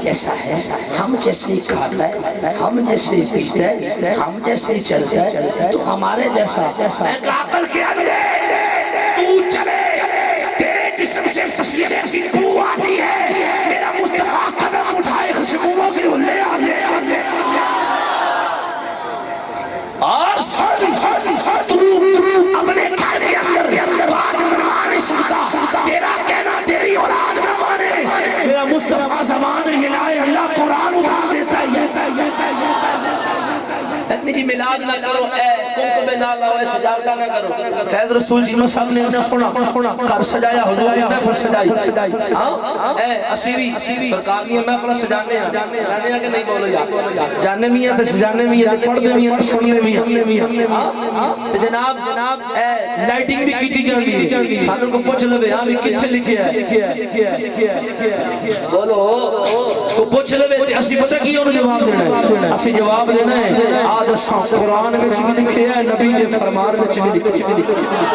جیسا ہے ہم جیسے ہی کھاتا ہے ہم جیسے ہی پیتا ہے ہم جیسے ہی چلتا ہے تو ہمارے جیسا ایک عقل کے اندے تو چلے تیرے جسم سے سفید کی بو آتی ہے میرا مصطفیٰ قدم اٹھائے خوشبوؤں کے لے آگے اور اپنے گھر کے اندر بات منوا نہیں سکتا تیرا کہنا تیری اولاد نہ مانے میرا مصطفیٰ زمان ہلائے اللہ قرآن اٹھا دیتا ہے جی ملاد نہ کرو اے کمکمے نہ لاؤ اے سجاوٹا نہ کرو فیض رسول جی میں سب نے سنا کر سجایا حضور نے محفل سجائی اے اسیری سرکار نے محفل سجانے ہیں کہ نہیں بولو یار جانے بھی ہیں تو سجانے بھی ہیں پڑھنے بھی ہیں سننے بھی ہیں جناب اے لائٹنگ بھی کی جاندی ہے سانوں کو پوچھ لو ہاں بھی کتھے لکھیا ہے بولو کو پوچھ لو اسی پتہ کی انہوں جواب دینا ہے اسی جواب دینا ہے آدھا قرآن میں بھی لکھے ہیں نبی نے فرمان میں بھی لکھے ہیں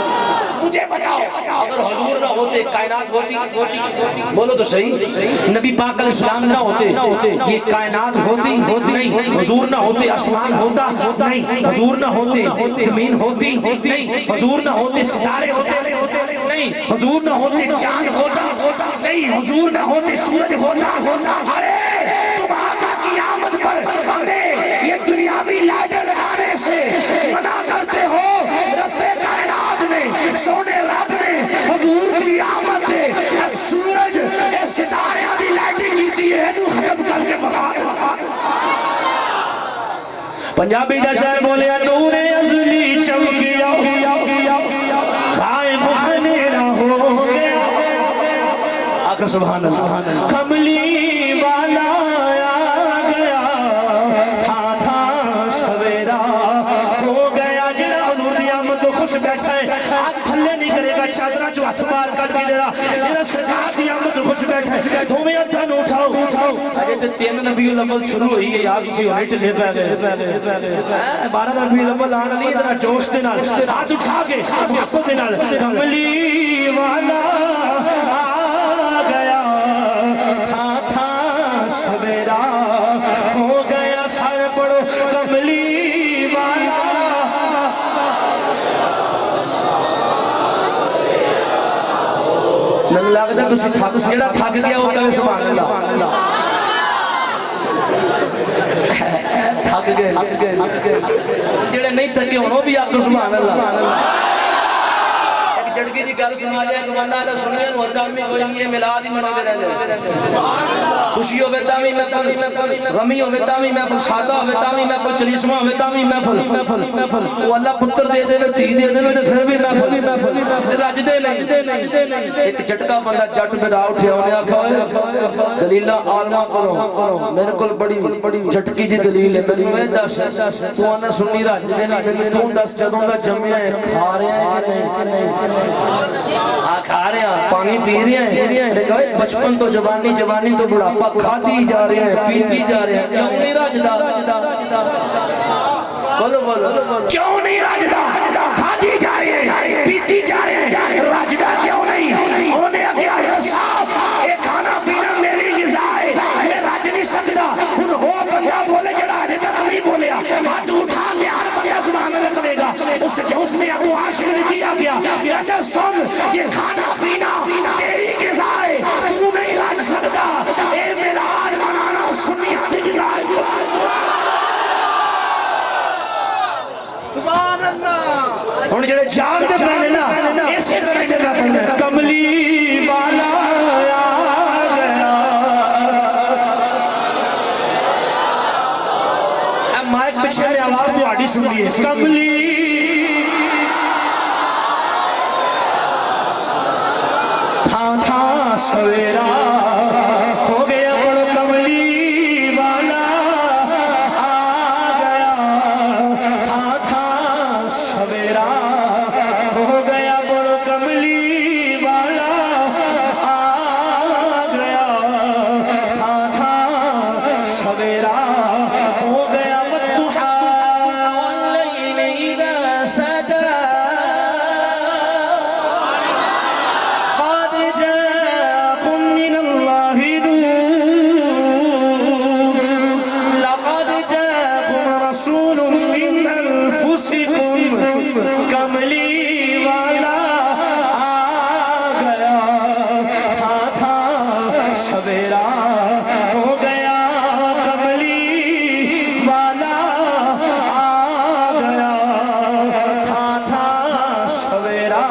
مجھے بتاؤ اگر حضور نہ ہوتے کائنات ہوتی بولو تو صحیح نبی پاک علیہ السلام نہ ہوتے یہ کائنات ہوتی نہیں حضور نہ ہوتے آسمان ہوتا نہیں حضور نہ ہوتے زمین ہوتی نہیں حضور نہ ہوتے ستارے ہوتے نہیں حضور نہ ہوتے چاند ہوتا نہیں حضور نہ ہوتے سورج ہوتا ارے تم آقا کی آمد پر ہمیں یہ دنیاوی لائٹیں لگانے سے منع کرتے ہو رب کائنات میں سونے رب نے حضور کی آمد دے سورج ستارے آدھی لائٹیں کیتی ہے تو ختم کر کے بغا پنجابی جیسے بولے نور ازلی چمکیا خائم خنیرہ ہو گیا آقا سبحان اللہ کملی والا آ گیا تھا سویرا ہو گیا جنہ حضور دی آمد تو خوش بیٹھا ہے آج تھلے نہیں کرے گا چادرہ جو ہاتھ مار کر کے دیرا جنہ سرکار دی آمد تو خوش بیٹھا ہے تمہیں اتھا نہ اٹھاؤ اجے تے تین نبی الاول شروع ہوئی ہے یار کسی ہائٹ لے پہلے 12 نبی الاول آن علی ذرا جوش دے نال ہاتھ اٹھا کے محبت دے نال کملی والا آ گیا تھا سویرا ہو گیا سارے پڑھو کملی والا نگ لگتا تسی تھک جڑا تھک گیا ہوتا ہے سبحان اللہ تھک گئے جڑے نہیں تھکے ہوں وہ بھی آکو سبحان اللہ جھٹکی دی گل سنا دیا کہ بندہ نہ سنیا نو کمی کوئی نہیں ہے میلاد ہی مناوے رہندے خوشی ہوے تاوی محفل غمی ہوے تاوی محفل سازا ہوے تاوی محفل چلیسما ہوے تاوی محفل وہ اللہ پتر دے دے تھی دے دے پھر بھی محفل رج دے نہیں ایک جھٹکا بندہ جٹ پہ اٹھیا انہیں آکھا دلیلہ عالمہ کرو میرے کول بڑی جھٹکی جی دلیل ہے میں دس تو آنا سنی رج دے نہیں تو دس جدوں دا جمعہ ہے کھا رہے ہیں کھا رہے ہیں پانی پی رہے ہیں بچپن تو جوانی جوانی تو بڑھاپا کھاتی جا رہے ہیں پیتی جا رہے ہیں کیوں نہیں رجدا بولو کیوں نہیں راجدہ کھاتی جا رہے ہیں پیتی جا رہے ہیں راجدہ کیوں نہیں ہونے اگیا ہے صاف ایک کھانا پینا میری غذا ہے میں راج نہیں سکتا ان ہو بندہ بولے جڑا راجدہ نہیں بولے ہاتھ اٹھا کے ہر بندہ سبحان اللہ کرے گا اس میں ابو عاشق نے کیا گیا کہتا سن یہ کھانا پینا تیری غذا ہے تو نہیں راج سکتا اے میرا آج منانا سنی ہاتھ غذا ہے ہن جڑے جان دے پرانے نا ایسے طرح جگہ پڑھنا کملی والا آ گیا اب مائک پیچھے میں آواز تو آڑی سن دیئے کملی تھا تھا سویرا ہو گیا بڑا کملی والا آ گیا تھا تھا سویرا ہو گیا بڑا کملی والا آ گیا تھا تھا سویرا ہو گیا والضحى والليل إذا سجى قد جاءكم من الله نور لقد جاءكم رسول من أنفسكم کملی والا آ گیا تھا سویرا ہو گیا کملی والا آ گیا تھا سویرا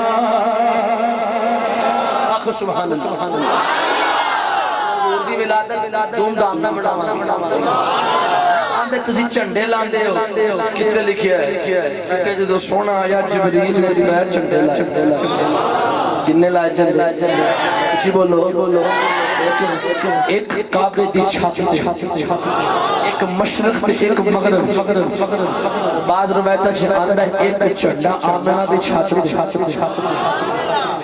آخو سبحان اللہ دی ولادت دھوم دھام نہ بڑھاواں آندے تسی جھنڈے لاندے ہو کتے لکھیا ہے کہ جدو سونا آیا جبریل نے دلایا جھنڈے لائے کنے لائے جھنڈے اچھی بولو ایک کعبے دی چھاتی ایک مشرق تے ایک مغرب بعض روایتہ چھاندہ ایک جھنڈا آمنہ دی چھاتی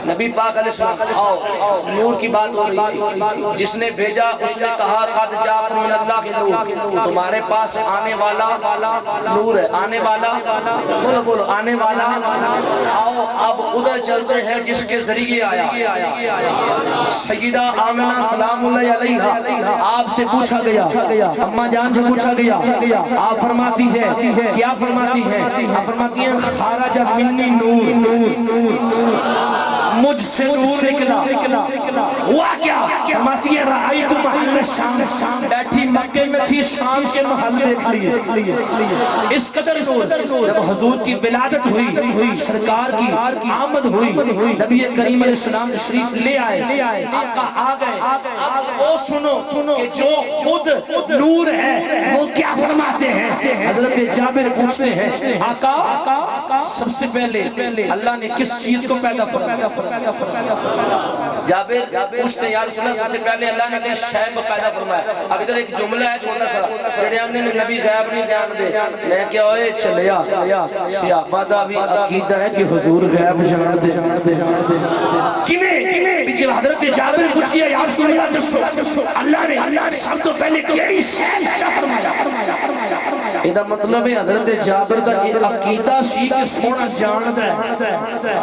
نبی پاک علیہ السلام آؤ نور کی بات ہو رہی تھی جس نے بھیجا اس نے کہا قد جاءکم من اللہ کے نور تمہارے پاس آنے والا نور ہے آنے والا بولو آنے والا آؤ اب ادھر چلتے ہیں جس کے ذریعے آیا سیدہ آمنہ سلام اللہ علیہا آپ سے پوچھا گیا اماں جان سے پوچھا گیا آپ فرماتی ہے کیا فرماتی ہے آپ فرماتی ہیں خارج منی نور مجھ سے نور نکلا ہوا کیا فرماتی ہے رأیت محل شام بیٹھی مکہ میں تھی شام کے محل دیکھ لیے اس قدر نور جب حضور کی ولادت ہوئی سرکار کی آمد ہوئی نبی کریم علیہ السلام شریف لے آئے آقا آ گئے وہ سنو کہ جو خود نور ہے وہ کیا فرماتے ہیں حضرت جابر پوچھتے ہیں آقا سب سے پہلے اللہ نے کس چیز کو پیدا فرمایا جابر پوچھتے ہیں یا رسول اللہ سب سے پہلے اللہ نے کس شے کو پیدا فرمایا اب ادھر ایک جملہ ہے چھوٹا سا جڑے ہم نے نبی غیب نہیں جان دے میں کیا ہوئے چلیا صحابہ دا بھی عقیدہ ہے کہ حضور غیب جان دے کنے پیچھے حضرت جابر پوچھیا یا رسول اللہ اللہ نے سب سے پہلے کیڑی شے فرمایا ادا مطلب ہے حضرت جابر دا یہ عقیدہ سی کہ سونا جاندا ہے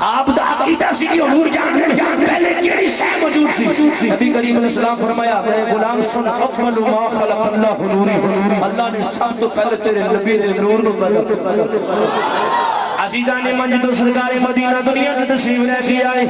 آپ دا عقیدہ سی کہ حضور جانتے ہیں پہلے کیڑی شے موجود سی نبی کریم علیہ السلام فرمایا اے غلام سن اول ما خلق اللہ نوری اللہ نے سب سے پہلے تیرے نبی دے نور کو پیدا فرمایا عزیزان منجد و سرکار مدینہ دنیا کی تشریف لے کے آئے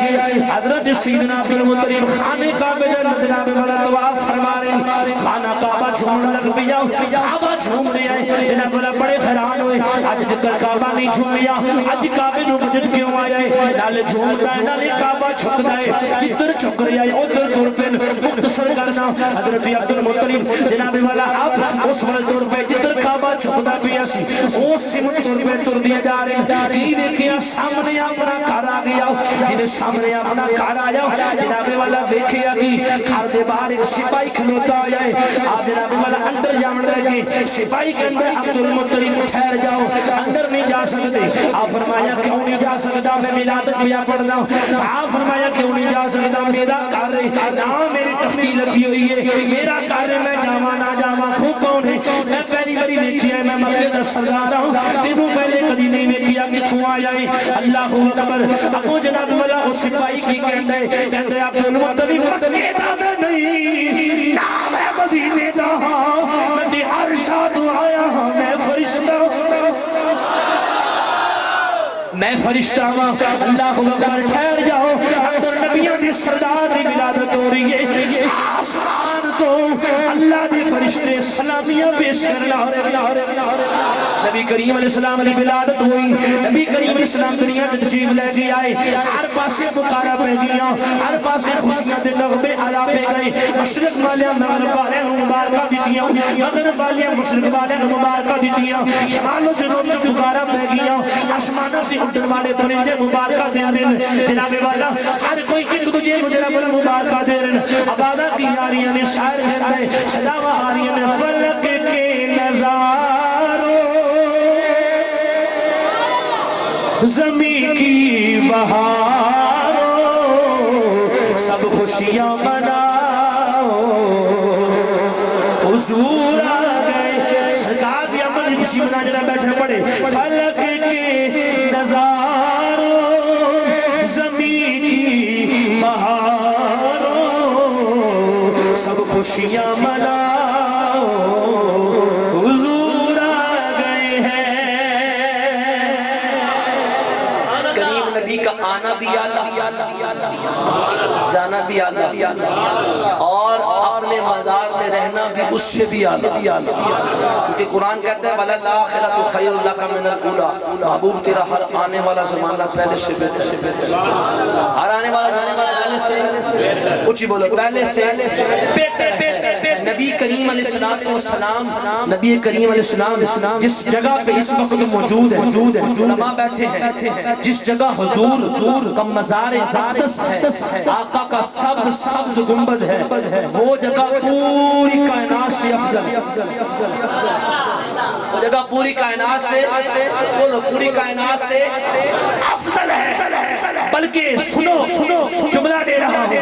حضرت سیدنا عبدالمطلب خانے کعبہ جنت جناب والا طواف فرما رہے خانہ کعبہ جھومنے لگ پیا کعبہ جھوم رہے ہیں جناب والا بڑے حیران ہوئے آج ذکر کعبہ نہیں جھومیا آج کعبے نو بجٹ کیوں آیا ہے نالے جھومتا ہے نالے کعبہ چھکتا ہے ادھر چھک رہا ہے ادھر دور پہ مختصر کرنا حضرت عبدالمطلب جناب والا اب اس وقت دور پہ ادھر کعبہ چھکتا پیا سی اس سمت دور پہ تر دیا جا رہے ہیں کی دیکھیا سامنے اپنا گھر آ گیا جنہیں سامنے اپنا گھر آیا جناب والا دیکھیا کہ گھر دے باہر ایک سپاہی کھلوتا آیا ہے آپ جناب والا اندر جان رہے گے سپاہی کے اندر عبدالمطلب ٹھہر جاؤ اندر نہیں جا سکتے آپ فرمایا کیوں نہیں جا سکتا میں ملادت بیا پڑھنا آپ فرمایا کیوں نہیں جا سکتا میرا گھر نہ میری تختی لگی ہوئی ہے میرا گھر میں جاواں نہ جاواں کون ہے میں پہلی باری دیکھی ہے میں مکے دا سردار ہوں تینوں پہلے کبھی نہیں دیکھیا کتھوں آیا ہے اللہ اکبر ابو جناب والا اس سپاہی کی کہتا ہے کہتے ہیں عبدالمطلب مکے دا میں نہیں نام ہے مدینے دا میں ہر شاد آیا ہوں میں فرشتہ میں فرشتہ ہوں اللہ اکبر ٹھہر جاؤ اندر نبیوں دی سردار دی ولادت ہو رہی ہے آسمان کو اللہ دی فرشتے سلامیاں پیش کر نبی کریم علیہ السلام علیہ ولادت ہوئی نبی کریم علیہ السلام دنیا تشریف لے کے آئے ہر پاسے پکارا پہ گیا ہر پاسے خوشیاں دے نغمے آیا پہ گئے مشرق والے مغرب والے مبارکہ دیتیاں مغرب والے مشرق والے مبارکہ دیتیاں شمال و جنوب جو پکارا پہ گیا آسمانوں سے اٹھن والے پرندے مبارکہ دے دن جناب والا ہر کوئی ایک تجھے جناب والا مبارکہ دے دن عبادہ کی یاریاں نے شاعر دے دے صداوہ آریاں نے فلک کے نظاروں زمین کی بہاروں سب خوشیاں مناؤ حضور آ گئے سرکار دی عمل خوشی منا جنہ بیٹھے پڑے فلک کے نظاروں زمین کی بہاروں سب خوشیاں مناؤ حضور آ گئے ہیں کریم نبی کا آنا بھی جانا بھی اور اپنے مزار میں رہنا بھی اس سے بھی کیونکہ قرآن کہتا ہے وَلَا الْآخِرَةُ خَيْرٌ لَكَ مِنَ الْأُولَىٰ محبوب تیرا ہر آنے والا زمانہ پہلے سے بہتر ہر آنے والا زمانہ پہلے سے اچھی بولو پہلے سے بہتر نبی کریم علیہ السلام نبی کریم علیہ السلام جس جگہ پہ اس وقت موجود ہے علماء بیٹھے ہیں جس جگہ حضور کا مزار اقدس ہے آقا کا سبز گنبد ہے وہ جگہ پوری کائنات سے افضل وہ جگہ پوری کائنات سے بولو پوری کائنات سے افضل ہے بلکہ سنو جملہ دے رہا ہوں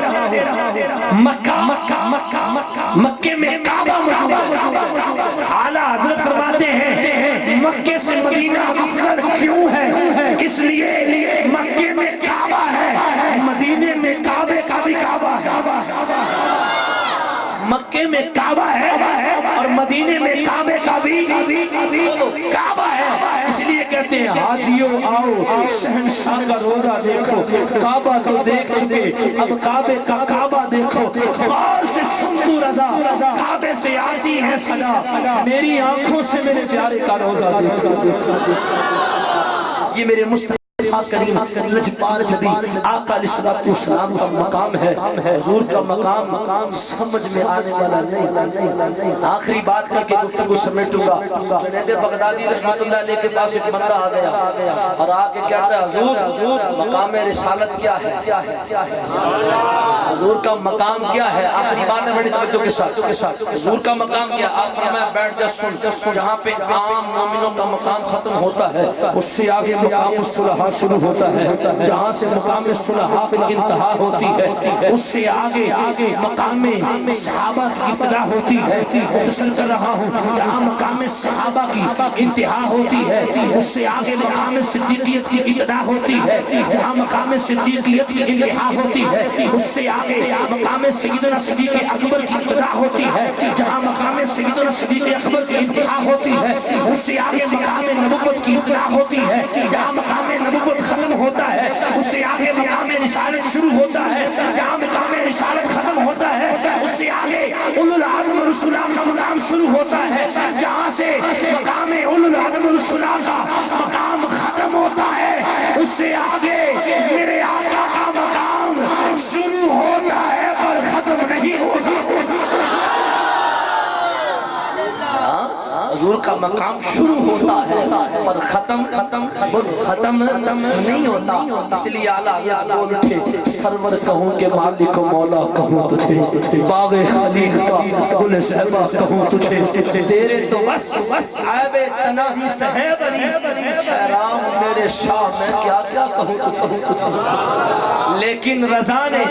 مکے میں کعبہ اعلیٰ حضرت فرماتے ہیں مکے سے مدینہ افضل کیوں ہے اس لیے مکے میں کعبہ ہے مدینے میں کعبے کا بھی کعبہ ہے مکے میں کعبہ ہے اور مدینے میں کعبے کا بھی کعبہ ہے اس لیے کہتے ہیں حاجیوں آؤ شہنشاہ کا روزہ دیکھو کعبہ تو دیکھ چکے اب کعبے کا کعبہ دیکھو غور سے سن تو رضا کعبے سے آتی ہے صدا میری آنکھوں سے میرے پیارے کا روزہ دیکھو یہ میرے مصطفیٰ کریم لجپال نبی آقا علیہ السلام کا مقام ہے حضور کا مقام سمجھ میں آنے والا نہیں آخری بات کر کے گفتگو سمیٹوں گا جنید بغدادی رحمت اللہ علیہ کے پاس ایک بندہ آ گیا اور آ کے کہتا ہے حضور مقام رسالت کیا ہے حضور کا مقام کیا ہے آخری بات ہے بڑی توجہ کے ساتھ حضور کا مقام کیا آپ فرمایا بیٹھ جا سن جہاں پہ عام مومنوں کا مقام ختم ہوتا ہے اس سے آگے مقام الصلحاء شروع ہوتا ہے جہاں سے مقام صلحاء کی انتہا ہوتی ہے اس سے آگے مقام صحابہ کی ابتدا ہوتی ہے متصل کر رہا ہوں جہاں مقام صحابہ کی انتہا ہوتی ہے اس سے آگے مقام صدیقیت کی ابتدا ہوتی ہے جہاں مقام صدیقیت کی انتہا ہوتی ہے اس سے آگے مقام سیدنا صدیق اکبر کی ابتدا ہوتی ہے جہاں مقام سیدنا صدیق اکبر کی انتہا ہوتی ہے اس سے آگے مقام نبوت کی ابتدا ہوتی ہے جہاں مقام نبوت ختم ہوتا ہے اس سے آگے مقام رسالت شروع ہوتا ہے جہاں مقام رسالت ختم ہوتا ہے اس سے آگے اولو العزم رسولہ کا مقام شروع ہوتا ہے جہاں سے مقام اولو العزم رسولہ کا مقام ختم ہوتا ہے اس سے آگے میرے آقا کا مقام شروع ہوتا ہے پر ختم نہیں ہوتا حضور کا مقام شروع ہوتا ہے پر ختم نہیں ہوتا اس لیے اعلیٰ بول اٹھے سرور کہوں کہ مالک و مولا کہوں تجھے باغ خلیق کا گل صحبہ کہوں تجھے تیرے تو بس عیب تناہی سے ہے بنی حیرام میرے شاہ میں کیا کہوں تجھے لیکن رضا نے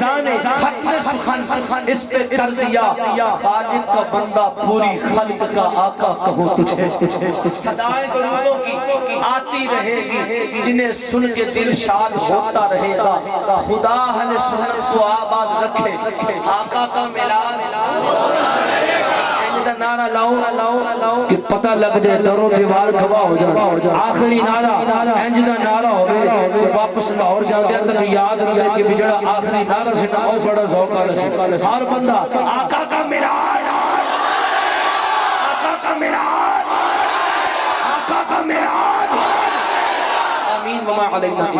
ختم سخن اس پہ کر دیا خالق کا بندہ پوری خلق کا آقا کہوں تجھے صدائیں درودوں کی آتی رہے گی جنہیں سن کے دل شاد ہوتا رہے گا خدا اہل سنت کو آباد رکھے آقا کا ملال نعرہ لاؤ کہ پتہ لگ جائے در و دیوار گواہ ہو جائے آخری نعرہ انجدہ نعرہ ہوئے واپس لاہور جاتے اندر یاد رہے کہ بجڑا آخری نعرہ سے نعوذ بڑا ذوقہ رسی ہر بندہ آقا کا ملال آقا کا ملال آقا کا ملال آمین وما علینا